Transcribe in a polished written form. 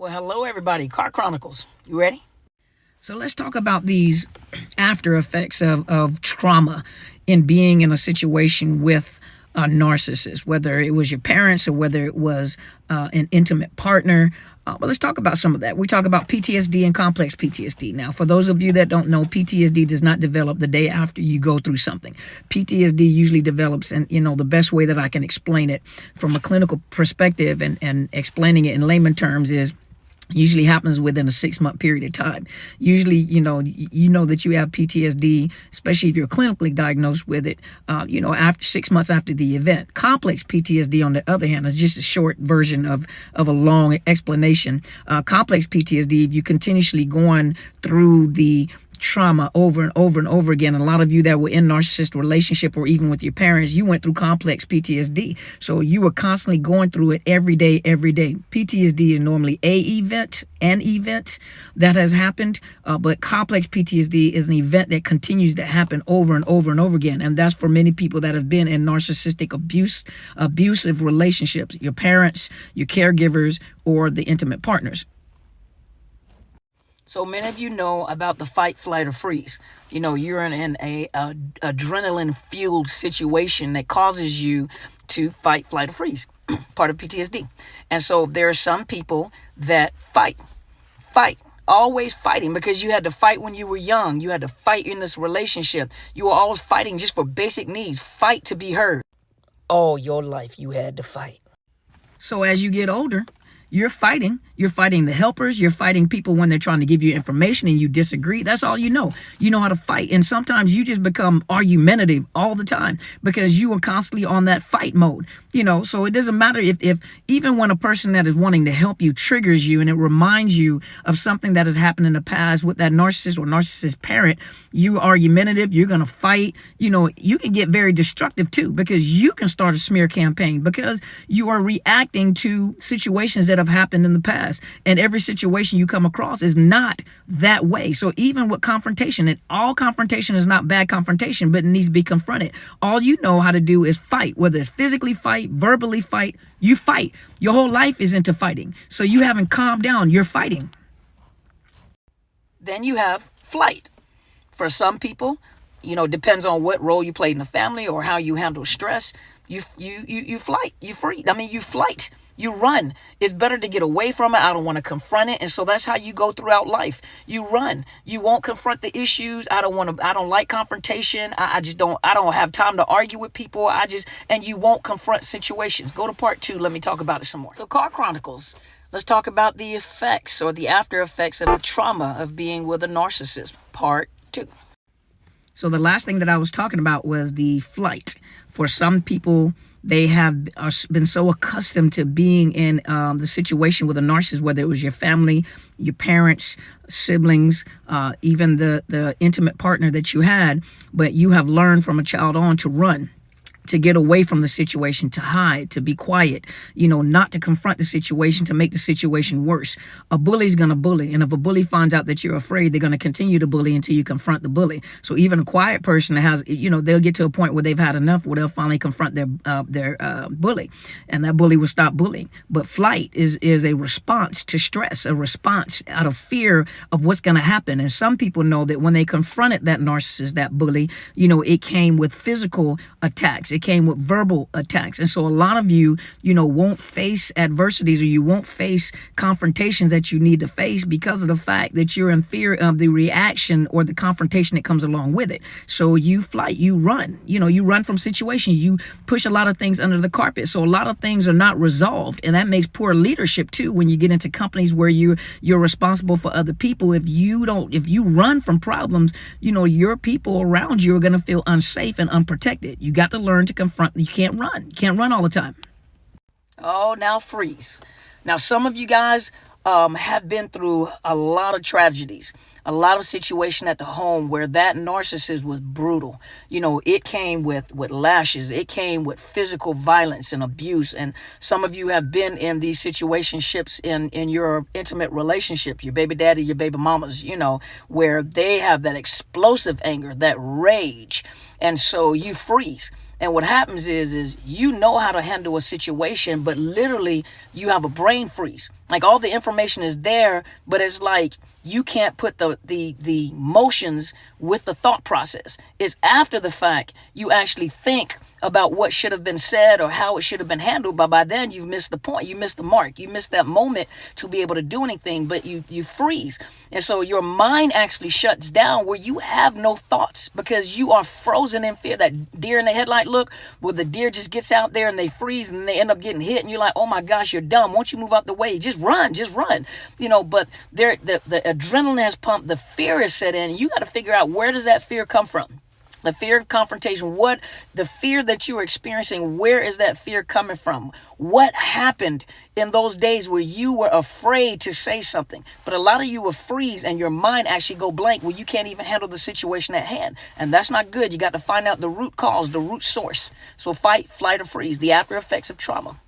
Well, hello, everybody. Car Chronicles. You ready? So let's talk about these after effects of trauma in being in a situation with a narcissist, whether it was your parents or whether it was an intimate partner. But let's talk about some of that. We talk about PTSD and complex PTSD. Now, for those of you that don't know, PTSD does not develop the day after you go through something. PTSD usually develops, and the best way that I can explain it from a clinical perspective and explaining it in layman terms is usually happens within a 6-month period of time. Usually, you know that you have PTSD, especially if you're clinically diagnosed with it, after 6 months after the event. Complex PTSD, on the other hand, is just a short version of a long explanation. Complex PTSD, you continuously going through the trauma over and over and over again. A lot of you that were in narcissist relationship or even with your parents, you went through complex PTSD. So you were constantly going through it every day. PTSD is normally an event that has happened, but complex PTSD is an event that continues to happen over and over and over again. And that's for many people that have been in narcissistic abusive relationships, your parents, your caregivers, or the intimate partners. So many of you know about the fight, flight, or freeze. You're in a adrenaline-fueled situation that causes you to fight, flight, or freeze, part of PTSD. And so there are some people that fight, always fighting, because you had to fight when you were young. You had to fight in this relationship. You were always fighting just for basic needs, fight to be heard. All your life you had to fight. So as you get older, you're fighting the helpers. You're fighting people when they're trying to give you information and you disagree. That's all you know. You know how to fight. And sometimes you just become argumentative all the time because you are constantly on that fight mode. So it doesn't matter if even when a person that is wanting to help you triggers you and it reminds you of something that has happened in the past with that narcissist or narcissist parent, you are argumentative. You're going to fight. You can get very destructive too, because you can start a smear campaign because you are reacting to situations that have happened in the past, and every situation you come across is not that way. So even with confrontation, and all confrontation is not bad confrontation, but it needs to be confronted. All you know how to do is fight, whether it's physically fight, verbally fight. You fight. Your whole life is into fighting. So you haven't calmed down. You're fighting. Then you have flight. For some people, depends on what role you played in the family or how you handle stress. You flight. You free. You flight. You run. It's better to get away from it. I don't want to confront it. And so that's how you go throughout life. You run. You won't confront the issues. I don't like confrontation. I don't have time to argue with people. And you won't confront situations. Go to part 2. Let me talk about it some more. So Car Chronicles. Let's talk about the effects or the after effects of the trauma of being with a narcissist. Part 2. So the last thing that I was talking about was the flight. For some people, they have been so accustomed to being in the situation with a narcissist, whether it was your family, your parents, siblings, even the intimate partner that you had, but you have learned from a child on to run, to get away from the situation, to hide, to be quiet, not to confront the situation, to make the situation worse. A bully's going to bully. And if a bully finds out that you're afraid, they're going to continue to bully until you confront the bully. So even a quiet person that has, they'll get to a point where they've had enough, where they'll finally confront their bully, and that bully will stop bullying. But flight is a response to stress, a response out of fear of what's going to happen. And some people know that when they confronted that narcissist, that bully, it came with physical attacks. It came with verbal attacks. And so a lot of you, won't face adversities, or you won't face confrontations that you need to face because of the fact that you're in fear of the reaction or the confrontation that comes along with it. So you flight, you run, you run from situations, you push a lot of things under the carpet. So a lot of things are not resolved. And that makes poor leadership too, when you get into companies where you're responsible for other people. If you run from problems, your people around you are going to feel unsafe and unprotected. You got to learn to confront. You can't run all the time. Oh, now freeze. Now some of you guys have been through a lot of tragedies, a lot of situation at the home where that narcissist was brutal. It came with lashes. It came with physical violence and abuse. And some of you have been in these situationships in your intimate relationship, your baby daddy, your baby mamas, where they have that explosive anger, that rage. And so you freeze. And what happens is you know how to handle a situation, but literally you have a brain freeze. Like all the information is there, but it's like you can't put the motions with the thought process. It's after the fact you actually think about what should have been said or how it should have been handled, but by then you've missed the point, you missed the mark, you missed that moment to be able to do anything, but you freeze. And so your mind actually shuts down where you have no thoughts because you are frozen in fear. That deer in the headlight look, where the deer just gets out there and they freeze and they end up getting hit and you're like, oh my gosh, you're dumb, won't you move out the way, just run. But the adrenaline has pumped, the fear is set in, and you got to figure out, where does that fear come from? The fear of confrontation, the fear that you are experiencing, where is that fear coming from? What happened in those days where you were afraid to say something? But a lot of you will freeze and your mind actually go blank where you can't even handle the situation at hand. And that's not good. You got to find out the root cause, the root source. So fight, flight, or freeze, the after effects of trauma.